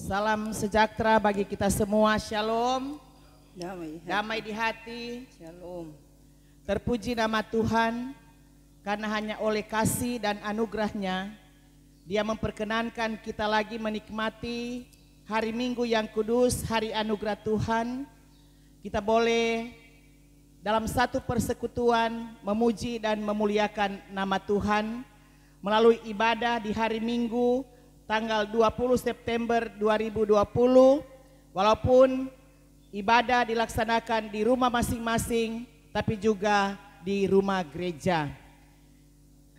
Salam sejahtera bagi kita semua. Shalom. Damai di hati. Shalom. Terpuji nama Tuhan, karena hanya oleh kasih dan anugerahnya Dia memperkenankan kita lagi menikmati hari Minggu yang kudus, hari anugerah Tuhan. Kita boleh dalam satu persekutuan memuji dan memuliakan nama Tuhan melalui ibadah di hari Minggu tanggal 20 September 2020, walaupun ibadah dilaksanakan di rumah masing-masing, tapi juga di rumah gereja.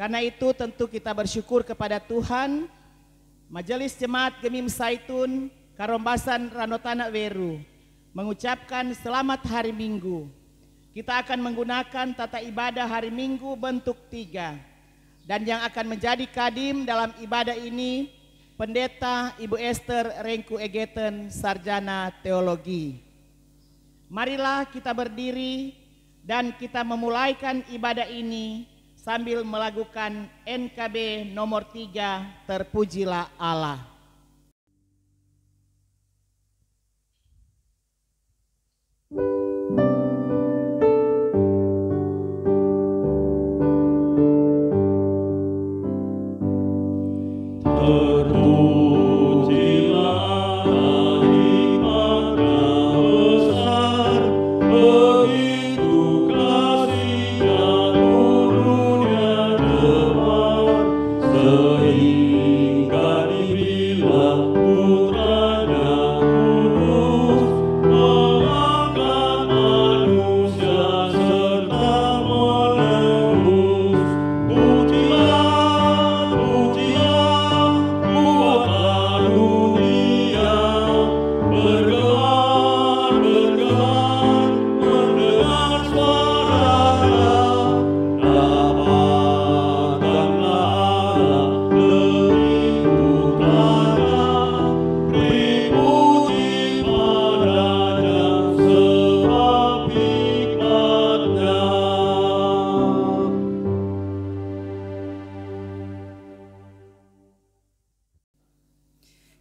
Karena itu tentu kita bersyukur kepada Tuhan. Majelis Jemaat Gemim Saitun Karombasan Ranotana Weru mengucapkan selamat hari Minggu. Kita akan menggunakan tata ibadah hari Minggu bentuk 3. Dan yang akan menjadi kadim dalam ibadah ini Pendeta Ibu Esther Rengku Egeten, Sarjana Teologi. Marilah kita berdiri dan kita memulaikan ibadah ini sambil melakukan NKB nomor 3, Terpujilah Allah.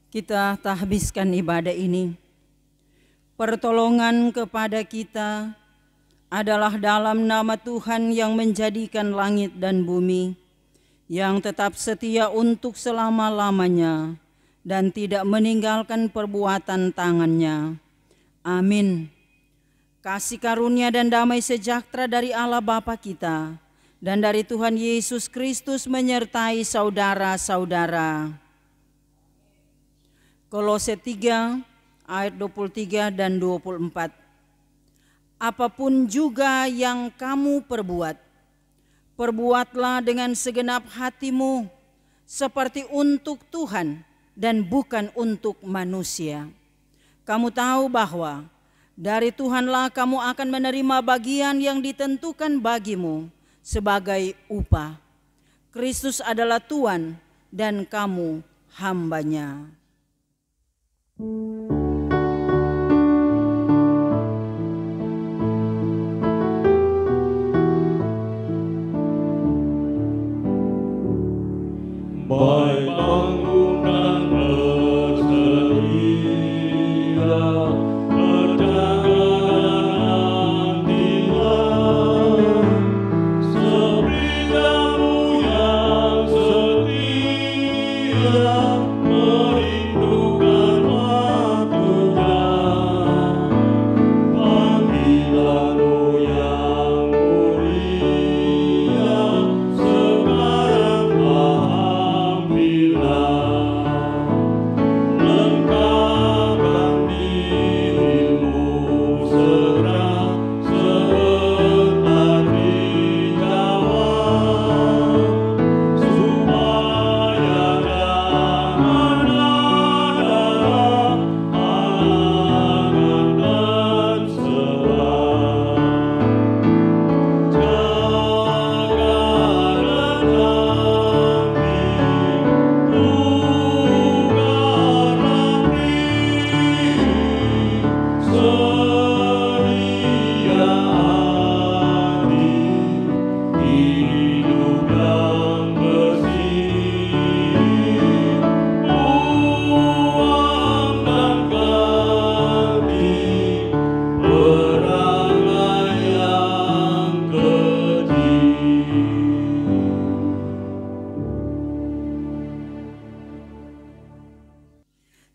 Kita tahbiskan ibadah ini. Pertolongan kepada kita adalah dalam nama Tuhan yang menjadikan langit dan bumi, yang tetap setia untuk selama-lamanya dan tidak meninggalkan perbuatan tangannya. Amin. Kasih karunia dan damai sejahtera dari Allah Bapa kita dan dari Tuhan Yesus Kristus menyertai saudara-saudara. Kolose 3 ayat 23 dan 24. Apapun juga yang kamu perbuat, perbuatlah dengan segenap hatimu seperti untuk Tuhan dan bukan untuk manusia. Kamu tahu bahwa dari Tuhanlah kamu akan menerima bagian yang ditentukan bagimu sebagai upah. Kristus adalah Tuhan dan kamu hambanya. Baik bangunan bersedia, perdagangan nantilah, seperti jamu yang setia, merindukan waktunya. Panggilanmu yang mulia, sekarang pahamilah.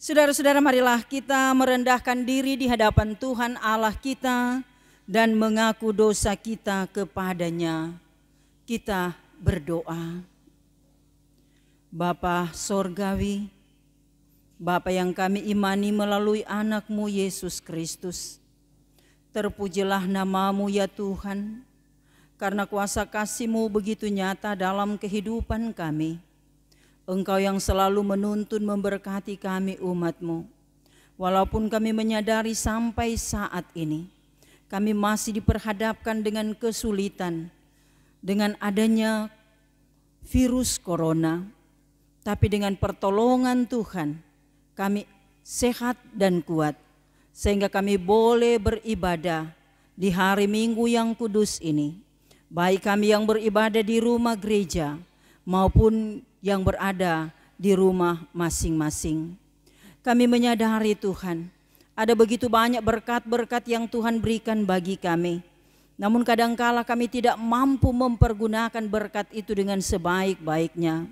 Saudara-saudara, marilah kita merendahkan diri di hadapan Tuhan Allah kita dan mengaku dosa kita kepadanya. Kita berdoa. Bapa Sorgawi, Bapa yang kami imani melalui anak-Mu Yesus Kristus, terpujilah nama-Mu ya Tuhan, karena kuasa kasih-Mu begitu nyata dalam kehidupan kami. Engkau yang selalu menuntun memberkati kami umat-Mu. Walaupun kami menyadari sampai saat ini, kami masih diperhadapkan dengan kesulitan, dengan adanya virus corona. Tapi dengan pertolongan Tuhan, kami sehat dan kuat, sehingga kami boleh beribadah di hari Minggu yang kudus ini. Baik kami yang beribadah di rumah gereja, maupun yang berada di rumah masing-masing. Kami menyadari Tuhan, ada begitu banyak berkat-berkat yang Tuhan berikan bagi kami. Namun kadangkala kami tidak mampu mempergunakan berkat itu dengan sebaik-baiknya.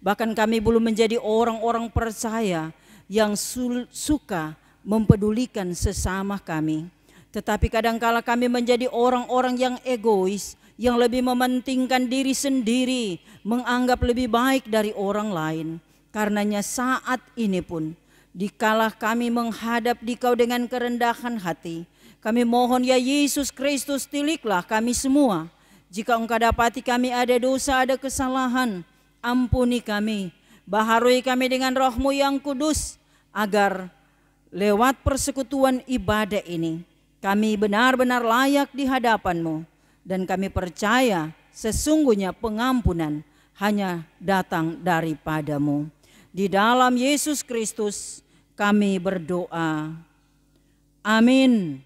Bahkan kami belum menjadi orang-orang percaya yang suka mempedulikan sesama kami. Tetapi kadangkala kami menjadi orang-orang yang egois, yang lebih mementingkan diri sendiri, menganggap lebih baik dari orang lain. Karenanya saat ini pun, dikala kami menghadap Dikau dengan kerendahan hati, kami mohon ya Yesus Kristus, tiliklah kami semua. Jika Engkau dapati kami ada dosa, ada kesalahan, ampuni kami, baharui kami dengan Roh-Mu yang kudus, agar lewat persekutuan ibadah ini, kami benar-benar layak di hadapan-Mu. Dan kami percaya sesungguhnya pengampunan hanya datang daripada-Mu. Di dalam Yesus Kristus kami berdoa. Amin.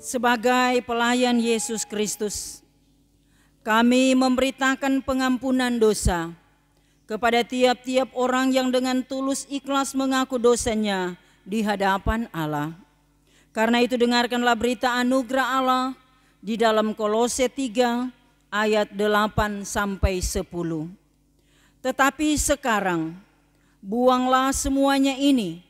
Sebagai pelayan Yesus Kristus, kami memberitakan pengampunan dosa kepada tiap-tiap orang yang dengan tulus ikhlas mengaku dosanya di hadapan Allah. Karena itu dengarkanlah berita anugerah Allah di dalam Kolose 3 ayat 8 sampai 10. Tetapi sekarang buanglah semuanya ini,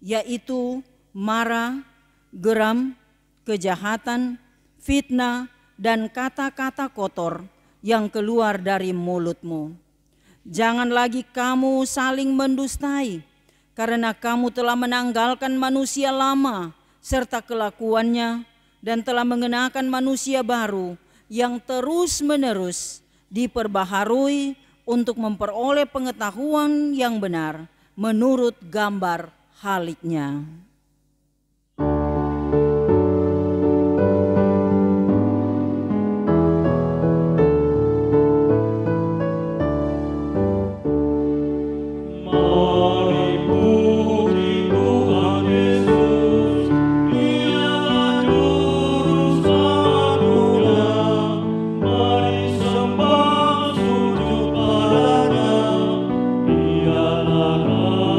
yaitu marah, geram, kejahatan, fitnah, dan kata-kata kotor yang keluar dari mulutmu. Jangan lagi kamu saling mendustai, karena kamu telah menanggalkan manusia lama serta kelakuannya dan telah mengenakan manusia baru yang terus-menerus diperbaharui untuk memperoleh pengetahuan yang benar menurut gambar haliknya.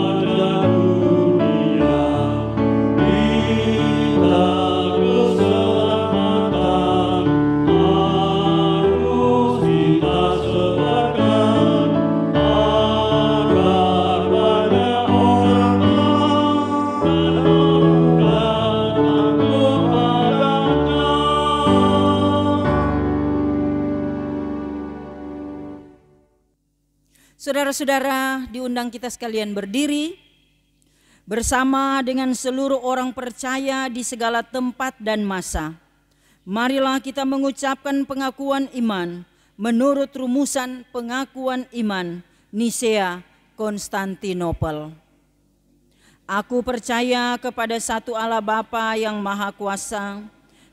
Raja dunia Saudara-saudara, diundang kita sekalian berdiri bersama dengan seluruh orang percaya di segala tempat dan masa. Marilah kita mengucapkan pengakuan iman menurut rumusan pengakuan iman Nisea Konstantinopel. Aku percaya kepada satu Allah Bapa yang Maha Kuasa,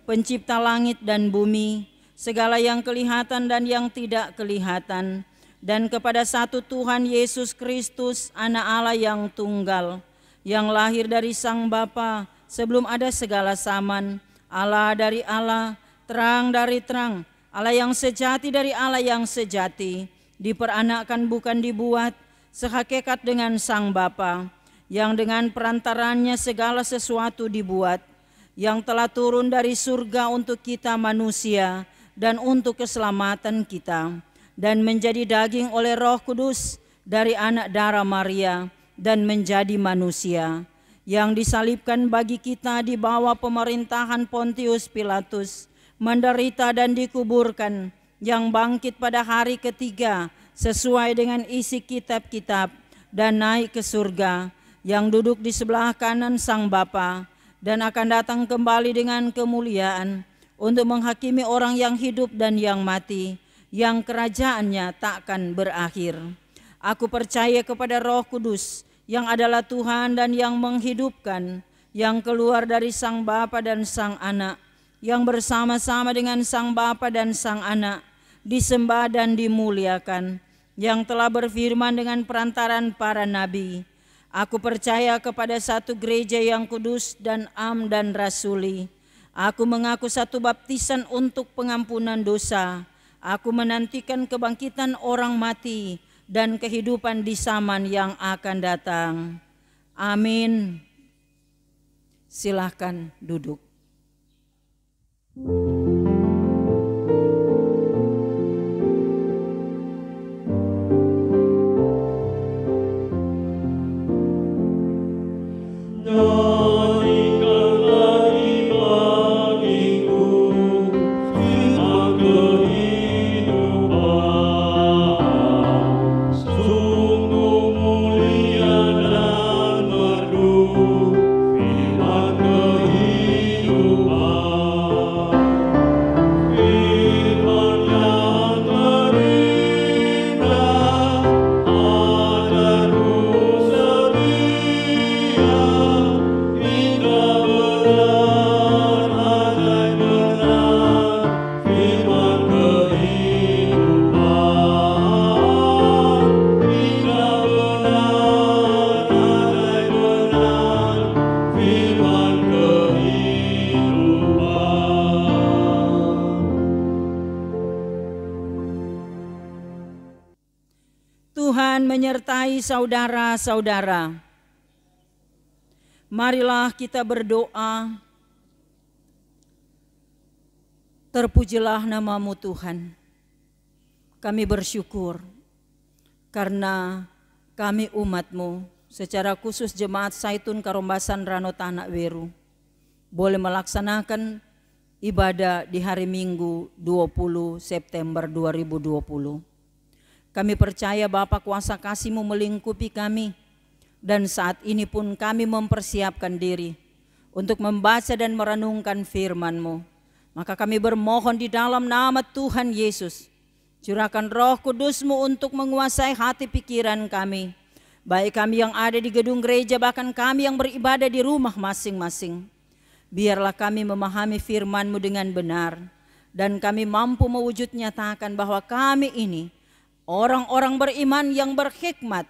pencipta langit dan bumi, segala yang kelihatan dan yang tidak kelihatan, dan kepada satu Tuhan Yesus Kristus, Anak Allah yang tunggal, yang lahir dari Sang Bapa sebelum ada segala zaman, Allah dari Allah, terang dari terang, Allah yang sejati dari Allah yang sejati, diperanakkan bukan dibuat, sehakikat dengan Sang Bapa, yang dengan perantarannya segala sesuatu dibuat, yang telah turun dari surga untuk kita manusia dan untuk keselamatan kita, dan menjadi daging oleh Roh Kudus dari anak darah Maria dan menjadi manusia, yang disalibkan bagi kita di bawah pemerintahan Pontius Pilatus, menderita dan dikuburkan, yang bangkit pada hari ketiga sesuai dengan isi kitab-kitab dan naik ke surga, yang duduk di sebelah kanan Sang Bapa dan akan datang kembali dengan kemuliaan untuk menghakimi orang yang hidup dan yang mati, yang kerajaannya takkan berakhir. Aku percaya kepada Roh Kudus yang adalah Tuhan dan yang menghidupkan, yang keluar dari Sang Bapa dan Sang Anak, yang bersama-sama dengan Sang Bapa dan Sang Anak disembah dan dimuliakan, yang telah berfirman dengan perantaran para nabi. Aku percaya kepada satu gereja yang kudus dan am dan rasuli. Aku mengaku satu baptisan untuk pengampunan dosa. Aku menantikan kebangkitan orang mati dan kehidupan di zaman yang akan datang. Amin. Silahkan duduk. Menyertai saudara-saudara. Marilah kita berdoa. Terpujilah nama-Mu Tuhan. Kami bersyukur karena kami umat-Mu, secara khusus Jemaat Zaitun Karombasan Rano Tanak Weru, boleh melaksanakan ibadah di hari Minggu 20 September 2020. Kami percaya Bapa kuasa kasih-Mu melingkupi kami, dan saat ini pun kami mempersiapkan diri untuk membaca dan merenungkan firman-Mu. Maka kami bermohon di dalam nama Tuhan Yesus, curahkan Roh Kudus-Mu untuk menguasai hati pikiran kami, baik kami yang ada di gedung gereja, bahkan kami yang beribadah di rumah masing-masing. Biarlah kami memahami firman-Mu dengan benar, dan kami mampu mewujud nyatakan bahwa kami ini orang-orang beriman yang berhikmat,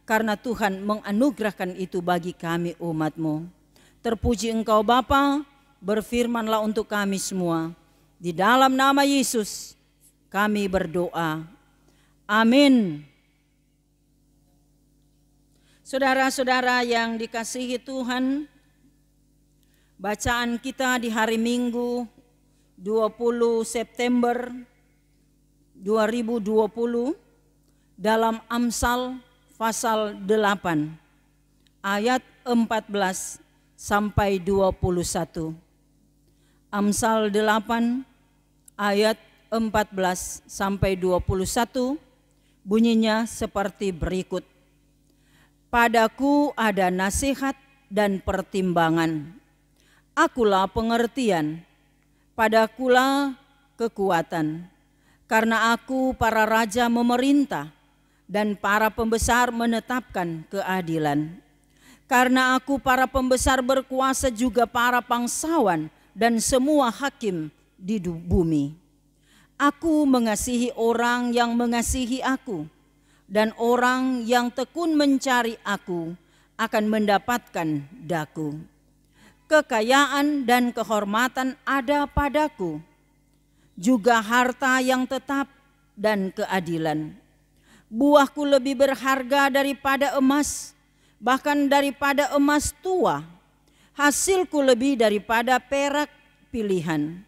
karena Tuhan menganugerahkan itu bagi kami umat-Mu. Terpuji Engkau Bapa, berfirmanlah untuk kami semua. Di dalam nama Yesus kami berdoa. Amin. Saudara-saudara yang dikasihi Tuhan, bacaan kita di hari Minggu 20 September 2020 dalam Amsal pasal 8 ayat 14 sampai 21. Amsal 8 ayat 14 sampai 21 Bunyinya seperti berikut. Padaku ada nasihat dan pertimbangan. Akulah pengertian, padakulah kekuatan. Karena aku para raja memerintah dan para pembesar menetapkan keadilan. Karena aku para pembesar berkuasa juga para bangsawan dan semua hakim di bumi. Aku mengasihi orang yang mengasihi aku, dan orang yang tekun mencari aku akan mendapatkan daku. Kekayaan dan kehormatan ada padaku, juga harta yang tetap dan keadilan. Buahku lebih berharga daripada emas, bahkan daripada emas tua. Hasilku lebih daripada perak pilihan.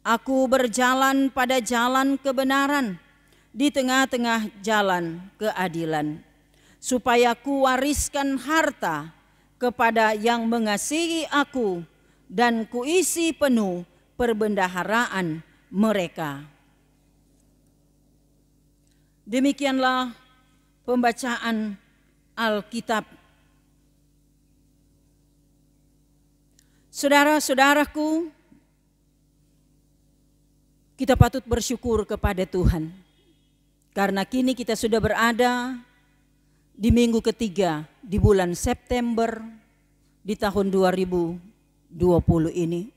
Aku berjalan pada jalan kebenaran, di tengah-tengah jalan keadilan, supaya ku wariskan harta kepada yang mengasihi aku dan kuisi penuh perbendaharaan mereka. Demikianlah pembacaan Alkitab. Saudara-saudaraku, kita patut bersyukur kepada Tuhan, karena kini kita sudah berada di minggu ketiga di bulan September di tahun 2020 ini.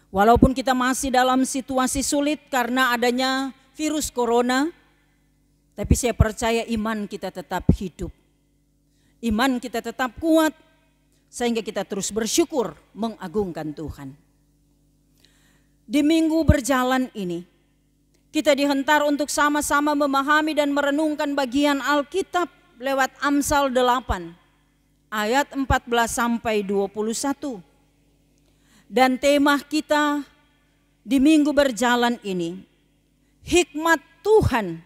Walaupun kita masih dalam situasi sulit karena adanya virus corona, tapi saya percaya iman kita tetap hidup. Iman kita tetap kuat sehingga kita terus bersyukur mengagungkan Tuhan. Di minggu berjalan ini, kita dihentar untuk sama-sama memahami dan merenungkan bagian Alkitab lewat Amsal 8 ayat 14 sampai 21. Dan tema kita di minggu berjalan ini, hikmat Tuhan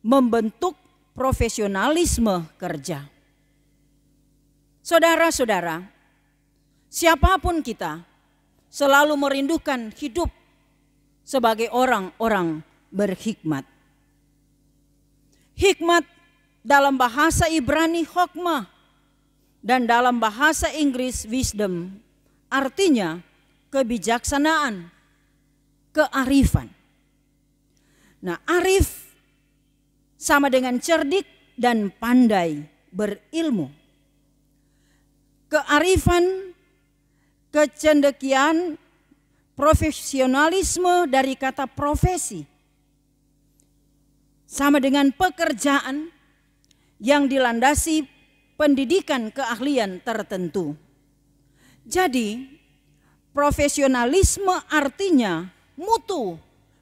membentuk profesionalisme kerja. Saudara-saudara, siapapun kita selalu merindukan hidup sebagai orang-orang berhikmat. Hikmat dalam bahasa Ibrani hokmah dan dalam bahasa Inggris wisdom, artinya kebijaksanaan, kearifan. Nah, arif sama dengan cerdik dan pandai berilmu. Kearifan, kecendekian, profesionalisme dari kata profesi, sama dengan pekerjaan yang dilandasi pendidikan keahlian tertentu. Jadi profesionalisme artinya mutu,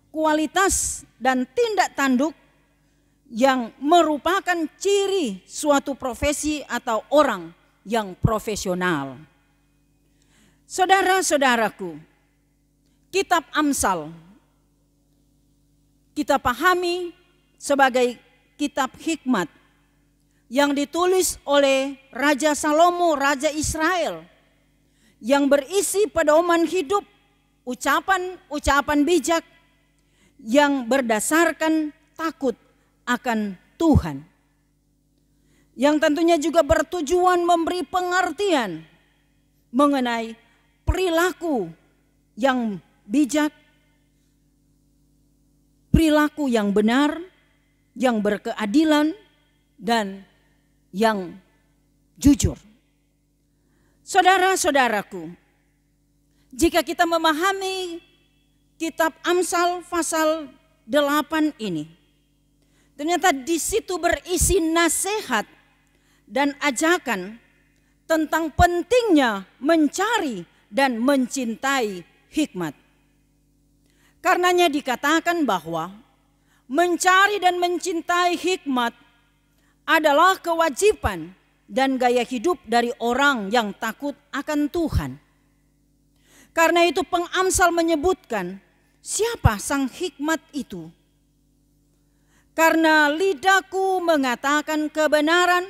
kualitas dan tindak tanduk yang merupakan ciri suatu profesi atau orang yang profesional. Saudara-saudaraku, kitab Amsal kita pahami sebagai kitab hikmat yang ditulis oleh Raja Salomo, Raja Israel, yang berisi pedoman hidup, ucapan-ucapan bijak yang berdasarkan takut akan Tuhan, yang tentunya juga bertujuan memberi pengertian mengenai perilaku yang bijak, perilaku yang benar, yang berkeadilan, dan yang jujur. Saudara-saudaraku, jika kita memahami kitab Amsal pasal 8 ini, ternyata di situ berisi nasihat dan ajakan tentang pentingnya mencari dan mencintai hikmat. Karenanya dikatakan bahwa mencari dan mencintai hikmat adalah kewajiban dan gaya hidup dari orang yang takut akan Tuhan. Karena itu pengamsal menyebutkan siapa sang hikmat itu. Karena lidahku mengatakan kebenaran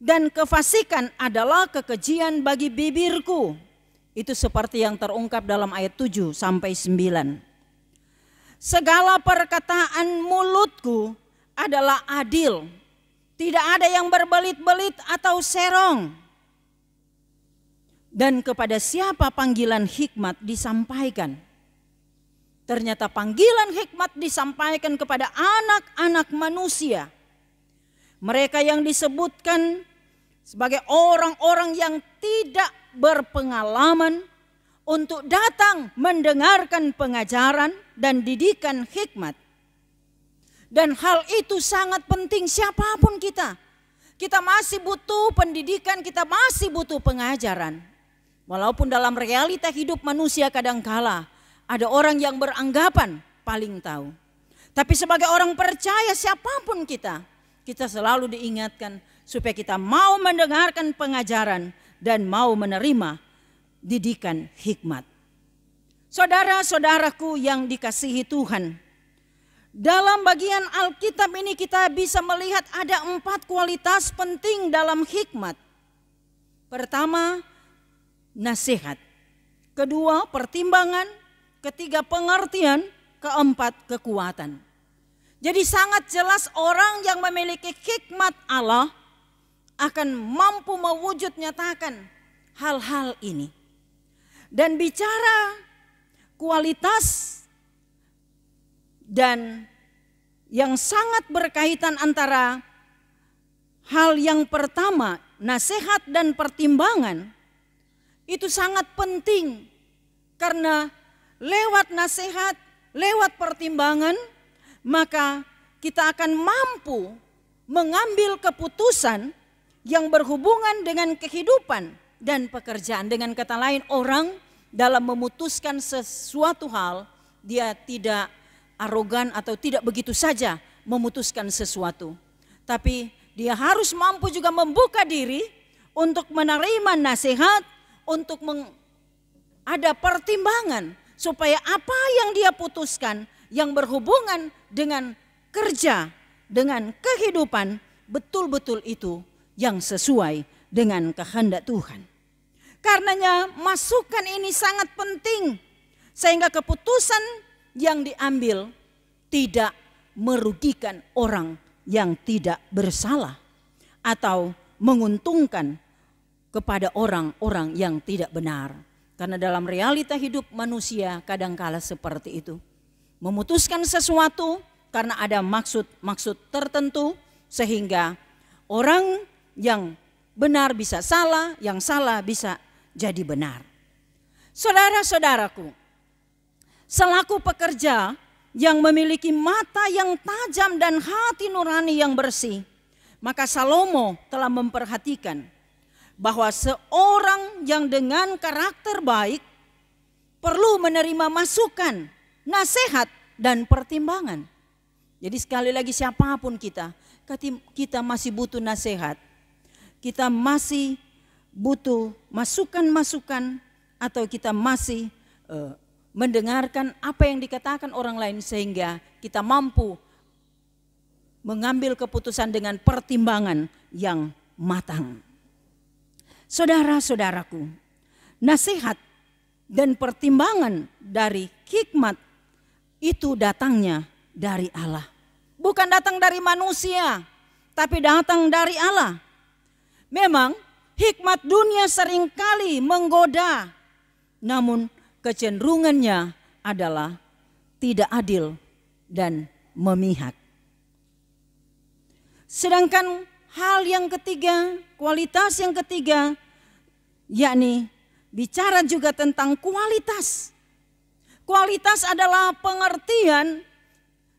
dan kefasikan adalah kekejian bagi bibirku. Itu seperti yang terungkap dalam ayat 7 sampai 9. Segala perkataan mulutku adalah adil. Tidak ada yang berbelit-belit atau serong. Dan kepada siapa panggilan hikmat disampaikan? Ternyata panggilan hikmat disampaikan kepada anak-anak manusia. Mereka yang disebutkan sebagai orang-orang yang tidak berpengalaman untuk datang mendengarkan pengajaran dan didikan hikmat. Dan hal itu sangat penting siapapun kita. Kita masih butuh pendidikan, kita masih butuh pengajaran. Walaupun dalam realita hidup manusia kadangkala ada orang yang beranggapan paling tahu. Tapi sebagai orang percaya siapapun kita selalu diingatkan supaya kita mau mendengarkan pengajaran dan mau menerima didikan hikmat. Saudara-saudaraku yang dikasihi Tuhan, dalam bagian Alkitab ini kita bisa melihat ada 4 kualitas penting dalam hikmat. Pertama, nasihat. Kedua, pertimbangan. Ketiga, pengertian. Keempat, kekuatan. Jadi sangat jelas orang yang memiliki hikmat Allah akan mampu mewujud nyatakan hal-hal ini. Dan bicara kualitas dan yang sangat berkaitan antara hal yang pertama, nasihat dan pertimbangan, itu sangat penting karena lewat nasihat, lewat pertimbangan, maka kita akan mampu mengambil keputusan yang berhubungan dengan kehidupan dan pekerjaan. Dengan kata lain, orang dalam memutuskan sesuatu hal, dia tidak arogan atau tidak begitu saja memutuskan sesuatu. Tapi dia harus mampu juga membuka diri untuk menerima nasihat, untuk ada pertimbangan supaya apa yang dia putuskan yang berhubungan dengan kerja, dengan kehidupan, betul-betul itu yang sesuai dengan kehendak Tuhan. Karenanya masukan ini sangat penting sehingga keputusan yang diambil tidak merugikan orang yang tidak bersalah atau menguntungkan kepada orang-orang yang tidak benar. Karena dalam realita hidup manusia kadangkala seperti itu. Memutuskan sesuatu karena ada maksud tertentu sehingga orang yang benar bisa salah, yang salah bisa jadi benar. Saudara-saudaraku, selaku pekerja yang memiliki mata yang tajam dan hati nurani yang bersih, maka Salomo telah memperhatikan bahwa seorang yang dengan karakter baik perlu menerima masukan, nasihat, dan pertimbangan. Jadi sekali lagi siapapun kita masih butuh nasihat, kita masih butuh masukan-masukan, atau kita masih mendengarkan apa yang dikatakan orang lain sehingga kita mampu mengambil keputusan dengan pertimbangan yang matang. Saudara-saudaraku, nasihat dan pertimbangan dari hikmat itu datangnya dari Allah. Bukan datang dari manusia, tapi datang dari Allah. Memang hikmat dunia seringkali menggoda, namun kecenderungannya adalah tidak adil dan memihak. Sedangkan hal yang ketiga, kualitas yang ketiga, yakni bicara juga tentang kualitas. Kualitas adalah pengertian,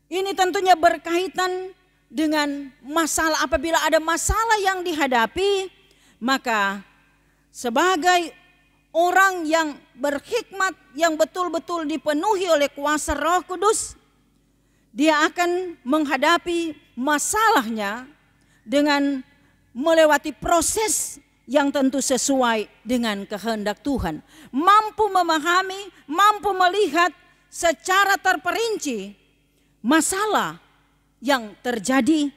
ini tentunya berkaitan dengan masalah. Apabila ada masalah yang dihadapi, maka sebagai orang yang berhikmat, yang betul-betul dipenuhi oleh kuasa Roh Kudus, dia akan menghadapi masalahnya dengan melewati proses yang tentu sesuai dengan kehendak Tuhan. Mampu memahami, mampu melihat secara terperinci masalah yang terjadi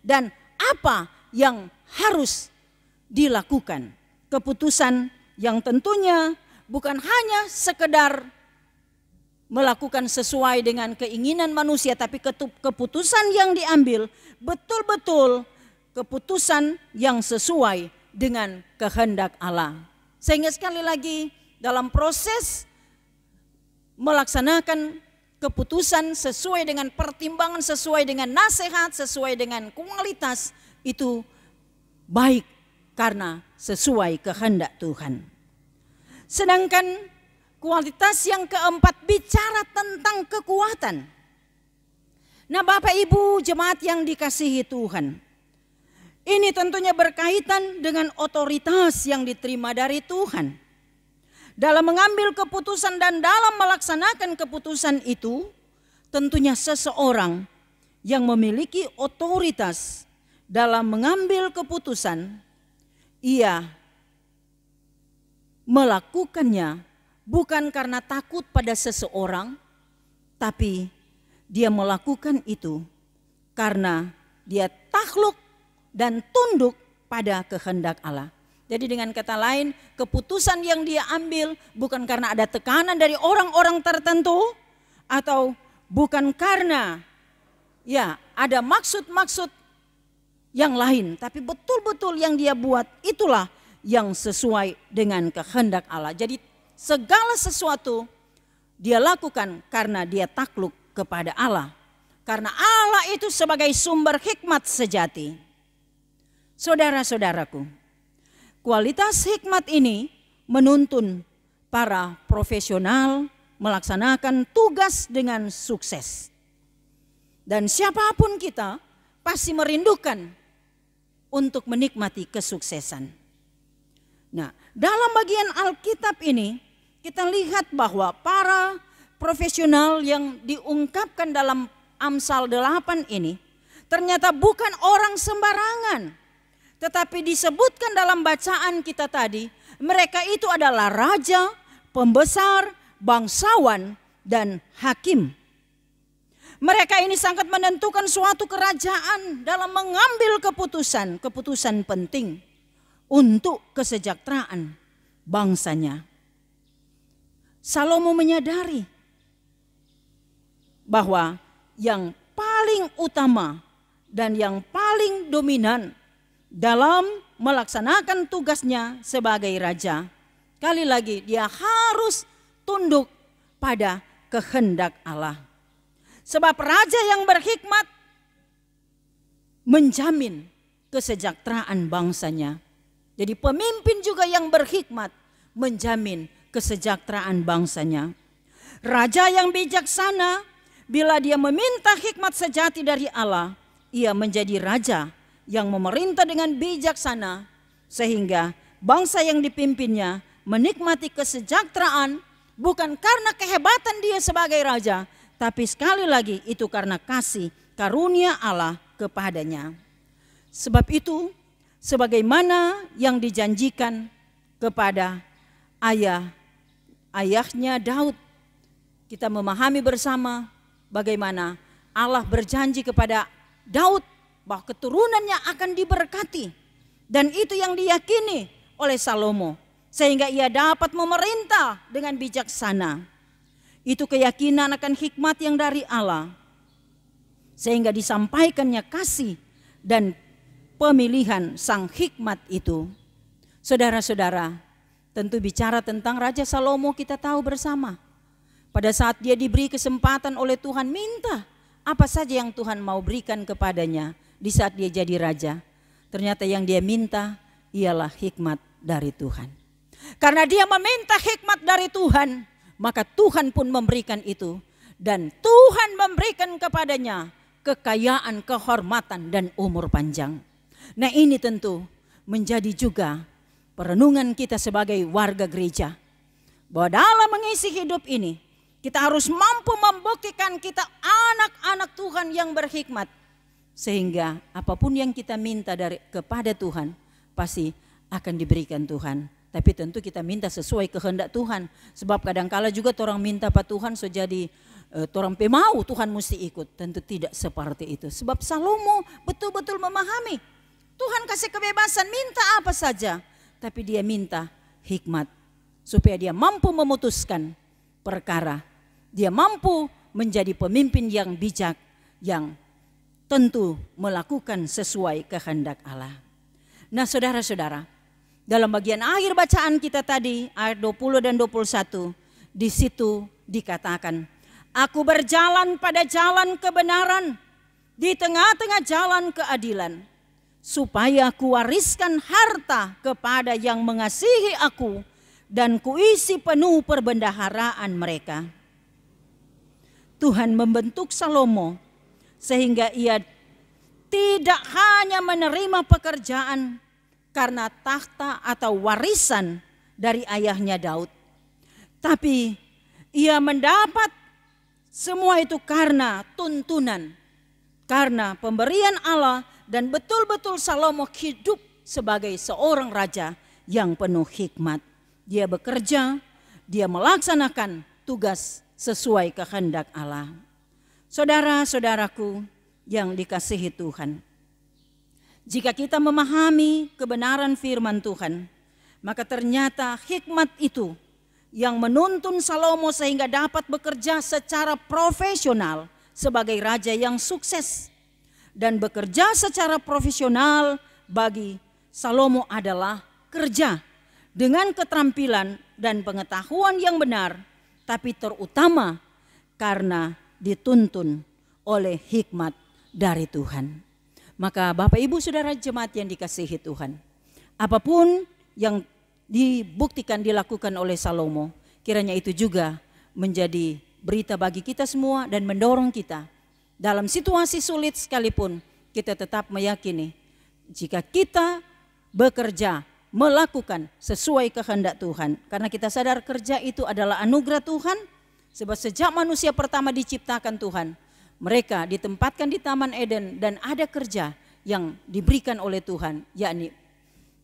dan apa yang harus dilakukan. Keputusan yang tentunya bukan hanya sekedar melakukan sesuai dengan keinginan manusia, tapi keputusan yang diambil betul-betul keputusan yang sesuai dengan kehendak Allah. Sehingga sekali lagi dalam proses melaksanakan keputusan sesuai dengan pertimbangan, sesuai dengan nasihat, sesuai dengan kualitas, itu baik karena sesuai kehendak Tuhan. Sedangkan kualitas yang keempat bicara tentang kekuatan. Nah, Bapak Ibu jemaat yang dikasihi Tuhan, ini tentunya berkaitan dengan otoritas yang diterima dari Tuhan. Dalam mengambil keputusan dan dalam melaksanakan keputusan itu, tentunya seseorang yang memiliki otoritas dalam mengambil keputusan, ia melakukannya bukan karena takut pada seseorang, tapi dia melakukan itu karena dia takluk dan tunduk pada kehendak Allah. Jadi dengan kata lain, keputusan yang dia ambil bukan karena ada tekanan dari orang-orang tertentu, atau bukan karena ya ada maksud-maksud yang lain, tapi betul-betul yang dia buat itulah yang sesuai dengan kehendak Allah. Jadi segala sesuatu dia lakukan karena dia takluk kepada Allah. Karena Allah itu sebagai sumber hikmat sejati. Saudara-saudaraku, kualitas hikmat ini menuntun para profesional melaksanakan tugas dengan sukses. Dan siapapun kita pasti merindukan untuk menikmati kesuksesan. Nah, dalam bagian Alkitab ini kita lihat bahwa para profesional yang diungkapkan dalam Amsal 8 ini ternyata bukan orang sembarangan. Tetapi disebutkan dalam bacaan kita tadi, mereka itu adalah raja, pembesar, bangsawan, dan hakim. Mereka ini sangat menentukan suatu kerajaan dalam mengambil keputusan penting untuk kesejahteraan bangsanya. Salomo menyadari bahwa yang paling utama dan yang paling dominan dalam melaksanakan tugasnya sebagai raja, kali lagi dia harus tunduk pada kehendak Allah. Sebab raja yang berhikmat menjamin kesejahteraan bangsanya. Jadi pemimpin juga yang berhikmat menjamin kesejahteraan bangsanya. Raja yang bijaksana, bila dia meminta hikmat sejati dari Allah, ia menjadi raja yang memerintah dengan bijaksana, sehingga bangsa yang dipimpinnya menikmati kesejahteraan bukan karena kehebatan dia sebagai raja, tapi sekali lagi itu karena kasih karunia Allah kepadanya. Sebab itu, sebagaimana yang dijanjikan kepada ayahnya Daud, kita memahami bersama bagaimana Allah berjanji kepada Daud bahwa keturunannya akan diberkati. Dan itu yang diyakini oleh Salomo, sehingga ia dapat memerintah dengan bijaksana. Itu keyakinan akan hikmat yang dari Allah, sehingga disampaikannya kasih dan pemilihan sang hikmat itu. Saudara-saudara, tentu bicara tentang Raja Salomo kita tahu bersama. Pada saat dia diberi kesempatan oleh Tuhan, minta apa saja yang Tuhan mau berikan kepadanya di saat dia jadi raja. Ternyata yang dia minta ialah hikmat dari Tuhan. Karena dia meminta hikmat dari Tuhan, maka Tuhan pun memberikan itu. Dan Tuhan memberikan kepadanya kekayaan, kehormatan, dan umur panjang. Nah, ini tentu menjadi juga perenungan kita sebagai warga gereja, bahwa dalam mengisi hidup ini kita harus mampu membuktikan kita anak-anak Tuhan yang berhikmat, sehingga apapun yang kita minta kepada Tuhan pasti akan diberikan Tuhan. Tapi tentu kita minta sesuai kehendak Tuhan, sebab kadangkala juga orang minta Pak Tuhan sejadi orang pemau Tuhan mesti ikut. Tentu tidak seperti itu. Sebab Salomo betul-betul memahami Tuhan kasih kebebasan minta apa saja, tapi dia minta hikmat supaya dia mampu memutuskan perkara dia mampu menjadi pemimpin yang bijak, yang tentu melakukan sesuai kehendak Allah. Nah saudara-saudara, dalam bagian akhir bacaan kita tadi, ayat 20 dan 21, di situ dikatakan, aku berjalan pada jalan kebenaran, di tengah-tengah jalan keadilan, supaya kuwariskan harta kepada yang mengasihi aku, dan kuisi penuh perbendaharaan mereka. Tuhan membentuk Salomo sehingga ia tidak hanya menerima pekerjaan karena tahta atau warisan dari ayahnya Daud, tapi ia mendapat semua itu karena tuntunan, karena pemberian Allah, dan betul-betul Salomo hidup sebagai seorang raja yang penuh hikmat. Dia bekerja, dia melaksanakan tugas sesuai kehendak Allah. Saudara-saudaraku yang dikasihi Tuhan, jika kita memahami kebenaran firman Tuhan, maka ternyata hikmat itu yang menuntun Salomo sehingga dapat bekerja secara profesional sebagai raja yang sukses. Dan bekerja secara profesional bagi Salomo adalah kerja dengan keterampilan dan pengetahuan yang benar, tapi terutama karena dituntun oleh hikmat dari Tuhan. Maka Bapak Ibu Saudara jemaat yang dikasihi Tuhan, apapun yang dibuktikan dilakukan oleh Salomo, kiranya itu juga menjadi berita bagi kita semua dan mendorong kita dalam situasi sulit sekalipun kita tetap meyakini jika kita bekerja melakukan sesuai kehendak Tuhan, karena kita sadar kerja itu adalah anugerah Tuhan. Sebab sejak manusia pertama diciptakan Tuhan, mereka ditempatkan di Taman Eden dan ada kerja yang diberikan oleh Tuhan, yakni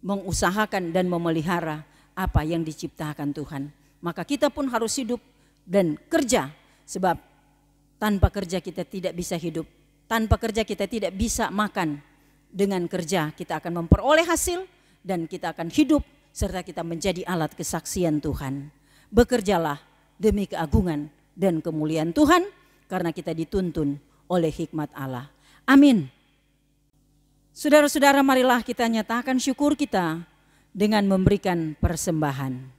mengusahakan dan memelihara apa yang diciptakan Tuhan. Maka kita pun harus hidup dan kerja, sebab tanpa kerja kita tidak bisa hidup, tanpa kerja kita tidak bisa makan. Dengan kerja kita akan memperoleh hasil dan kita akan hidup serta kita menjadi alat kesaksian Tuhan. Bekerjalah demi keagungan dan kemuliaan Tuhan, karena kita dituntun oleh hikmat Allah. Amin. Saudara-saudara, marilah kita nyatakan syukur kita dengan memberikan persembahan.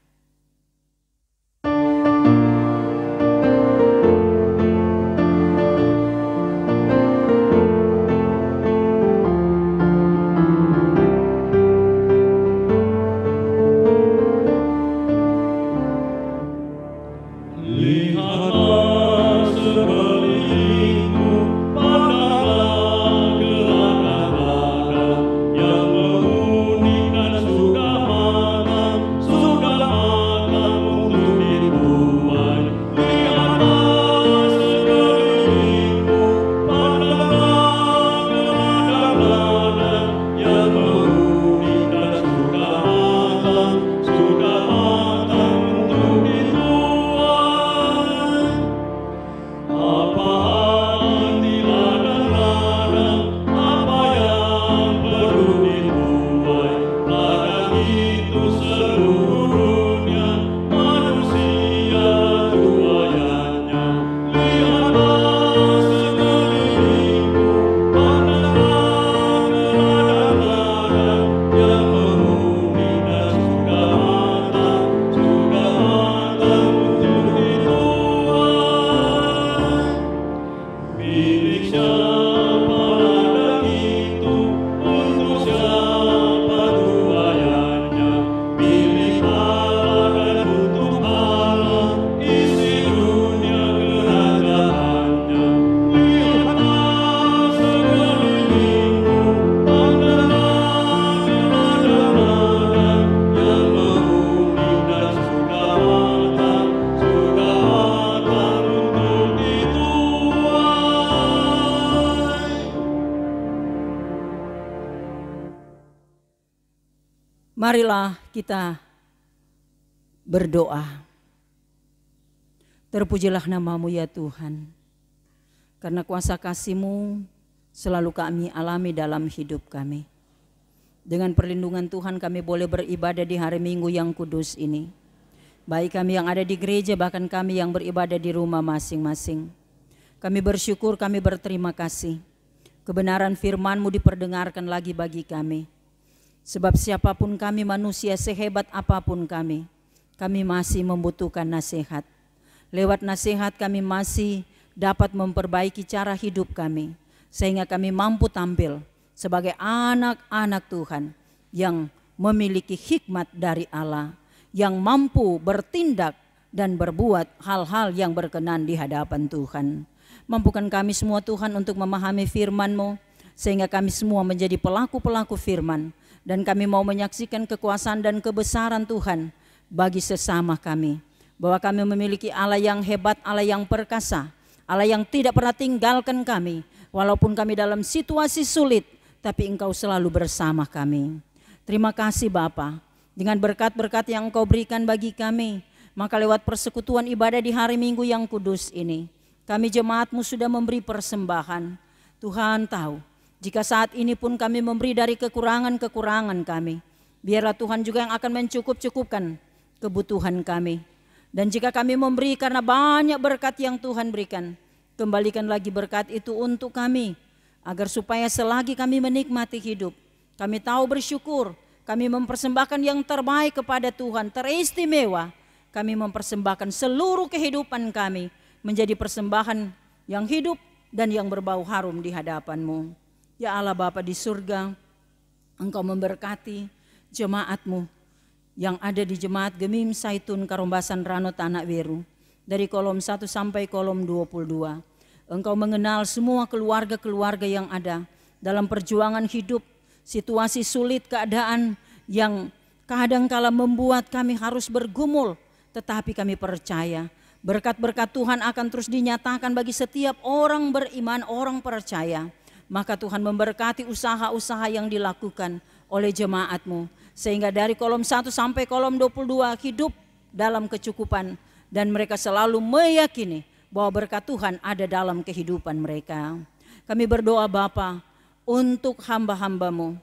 Marilah kita berdoa. Terpujilah nama-Mu ya Tuhan, karena kuasa kasih-Mu selalu kami alami dalam hidup kami. Dengan perlindungan Tuhan kami boleh beribadah di hari Minggu yang kudus ini. baik kami yang ada di gereja, bahkan kami yang beribadah di rumah masing-masing. Kami bersyukur, kami berterima kasih. Kebenaran firman-Mu diperdengarkan lagi bagi kami. Sebab siapapun kami manusia, sehebat apapun kami masih membutuhkan nasihat. Lewat nasihat kami masih dapat memperbaiki cara hidup kami, sehingga kami mampu tampil sebagai anak-anak Tuhan yang memiliki hikmat dari Allah, yang mampu bertindak dan berbuat hal-hal yang berkenan di hadapan Tuhan. Mampukan kami semua Tuhan untuk memahami firman-Mu, sehingga kami semua menjadi pelaku-pelaku firman, dan kami mau menyaksikan kekuasaan dan kebesaran Tuhan bagi sesama kami. Bahwa kami memiliki Allah yang hebat, Allah yang perkasa, Allah yang tidak pernah tinggalkan kami. Walaupun kami dalam situasi sulit, tapi Engkau selalu bersama kami. Terima kasih Bapa, dengan berkat-berkat yang Engkau berikan bagi kami, maka lewat persekutuan ibadah di hari Minggu yang kudus ini, kami jemaat-Mu sudah memberi persembahan. Tuhan tahu, jika saat ini pun kami memberi dari kekurangan-kekurangan kami, biarlah Tuhan juga yang akan mencukup-cukupkan kebutuhan kami. Dan jika kami memberi karena banyak berkat yang Tuhan berikan, kembalikan lagi berkat itu untuk kami, agar supaya selagi kami menikmati hidup, kami tahu bersyukur, kami mempersembahkan yang terbaik kepada Tuhan, teristimewa. Kami mempersembahkan seluruh kehidupan kami menjadi persembahan yang hidup dan yang berbau harum di hadapan-Mu. Ya Allah Bapa di surga, Engkau memberkati jemaat-Mu yang ada di Jemaat Gemim Saitun Karombasan Rano Tanah Weru, dari kolom 1 sampai kolom 22. Engkau mengenal semua keluarga-keluarga yang ada dalam perjuangan hidup, situasi sulit, keadaan yang kadang-kala membuat kami harus bergumul, tetapi kami percaya berkat-berkat Tuhan akan terus dinyatakan bagi setiap orang beriman, orang percaya. Maka Tuhan memberkati usaha-usaha yang dilakukan oleh jemaat-Mu, sehingga dari kolom 1 sampai kolom 22 hidup dalam kecukupan, dan mereka selalu meyakini bahwa berkat Tuhan ada dalam kehidupan mereka. Kami berdoa Bapa untuk hamba-hamba-Mu,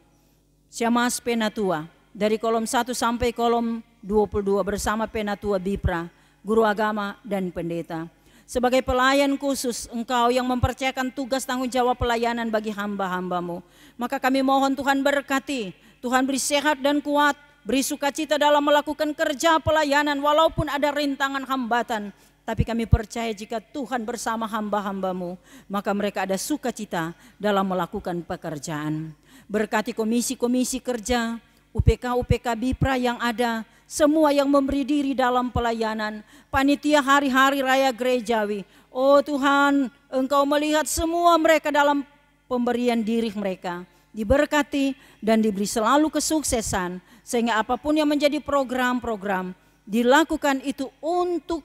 Syammas Penatua, dari kolom 1 sampai kolom 22 bersama Penatua Bipra, guru agama dan pendeta. Sebagai pelayan khusus, Engkau yang mempercayakan tugas tanggung jawab pelayanan bagi hamba-hamba-Mu. Maka kami mohon Tuhan berkati, Tuhan beri sehat dan kuat, beri sukacita dalam melakukan kerja pelayanan walaupun ada rintangan hambatan. Tapi kami percaya jika Tuhan bersama hamba-hamba-Mu, maka mereka ada sukacita dalam melakukan pekerjaan. Berkati komisi-komisi kerja, UPK Bipra yang ada, semua yang memberi diri dalam pelayanan, panitia hari-hari raya gerejawi. Oh Tuhan, Engkau melihat semua mereka dalam pemberian diri mereka. Diberkati dan diberi selalu kesuksesan, sehingga apapun yang menjadi program-program dilakukan itu untuk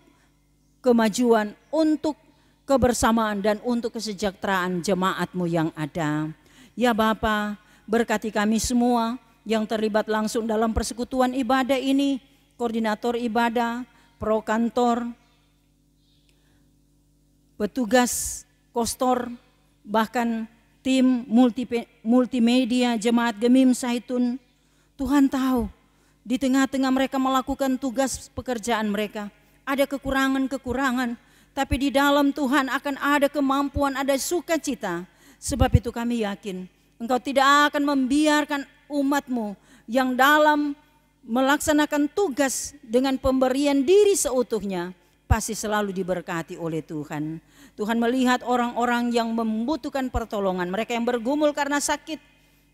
kemajuan, untuk kebersamaan dan untuk kesejahteraan jemaat-Mu yang ada. Ya Bapa, berkati kami semua yang terlibat langsung dalam persekutuan ibadah ini, koordinator ibadah, pro kantor, petugas kostor, bahkan tim multimedia Jemaat Gemim Saitun. Tuhan tahu di tengah-tengah mereka melakukan tugas pekerjaan mereka, ada kekurangan-kekurangan, tapi di dalam Tuhan akan ada kemampuan, ada sukacita. Sebab itu kami yakin Engkau tidak akan membiarkan umat-Mu yang dalam melaksanakan tugas dengan pemberian diri seutuhnya pasti selalu diberkati oleh Tuhan. Tuhan melihat orang-orang yang membutuhkan pertolongan, mereka yang bergumul karena sakit,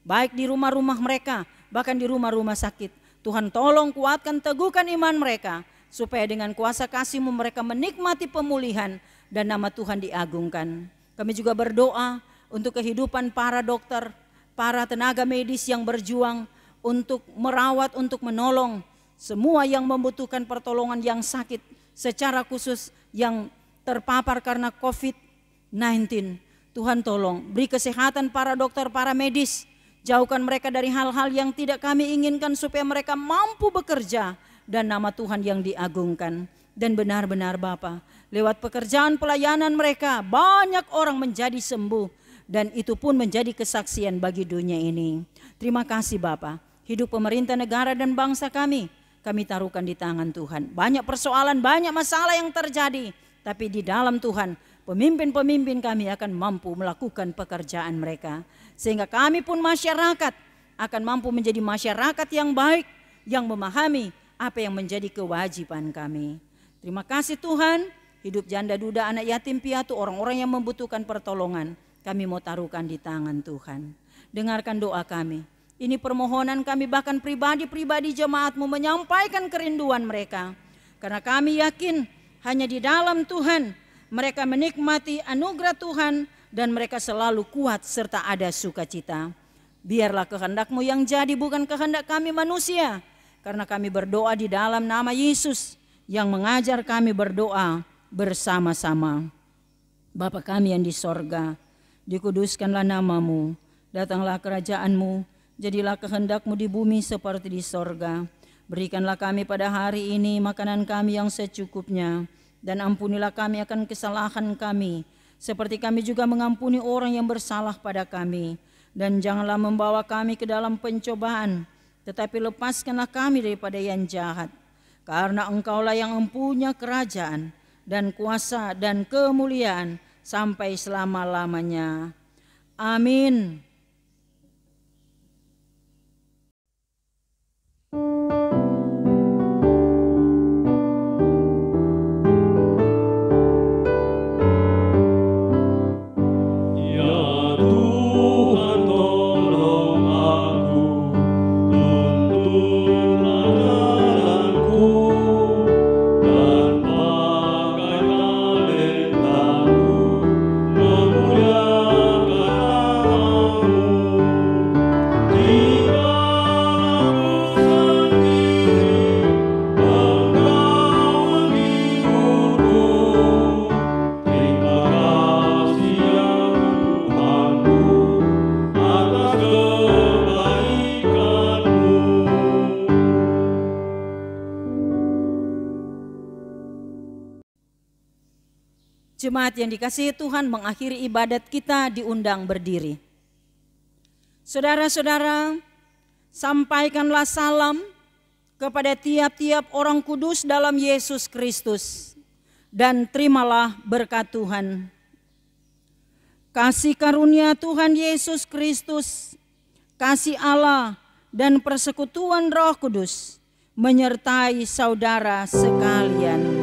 baik di rumah-rumah mereka, bahkan di rumah-rumah sakit. Tuhan tolong kuatkan, teguhkan iman mereka, supaya dengan kuasa kasih-Mu mereka menikmati pemulihan dan nama Tuhan diagungkan. Kami juga berdoa untuk kehidupan para dokter, para tenaga medis yang berjuang untuk merawat, untuk menolong semua yang membutuhkan pertolongan, yang sakit secara khusus, yang terpapar karena COVID-19. Tuhan tolong beri kesehatan para dokter, para medis, jauhkan mereka dari hal-hal yang tidak kami inginkan supaya mereka mampu bekerja dan nama Tuhan yang diagungkan. Dan benar-benar Bapa, lewat pekerjaan pelayanan mereka banyak orang menjadi sembuh. Dan itu pun menjadi kesaksian bagi dunia ini. Terima kasih Bapa. Hidup pemerintah negara dan bangsa kami kami taruhkan di tangan Tuhan. Banyak persoalan, banyak masalah yang terjadi, tapi di dalam Tuhan pemimpin-pemimpin kami akan mampu melakukan pekerjaan mereka. Sehingga kami pun masyarakat akan mampu menjadi masyarakat yang baik, yang memahami apa yang menjadi kewajiban kami. Terima kasih Tuhan, hidup janda duda, anak yatim piatu, orang-orang yang membutuhkan pertolongan, kami mau taruhkan di tangan Tuhan. Dengarkan doa kami. Ini permohonan kami, bahkan pribadi-pribadi jemaat-Mu menyampaikan kerinduan mereka. Karena kami yakin hanya di dalam Tuhan mereka menikmati anugerah Tuhan dan mereka selalu kuat serta ada sukacita. Biarlah kehendak-Mu yang jadi, bukan kehendak kami manusia. Karena kami berdoa di dalam nama Yesus yang mengajar kami berdoa bersama-sama. Bapa kami yang di sorga, dikuduskanlah nama-Mu, datanglah kerajaan-Mu, jadilah kehendak-Mu di bumi seperti di sorga. Berikanlah kami pada hari ini makanan kami yang secukupnya, dan ampunilah kami akan kesalahan kami, seperti kami juga mengampuni orang yang bersalah pada kami. Dan janganlah membawa kami ke dalam pencobaan, tetapi lepaskanlah kami daripada yang jahat. Karena Engkaulah yang mempunyai kerajaan dan kuasa dan kemuliaan sampai selama-lamanya. Amin. Jemaat yang dikasihi Tuhan, mengakhiri ibadat kita diundang berdiri. Saudara-saudara, sampaikanlah salam kepada tiap-tiap orang kudus dalam Yesus Kristus dan terimalah berkat Tuhan. Kasih karunia Tuhan Yesus Kristus, kasih Allah dan persekutuan Roh Kudus menyertai saudara sekalian.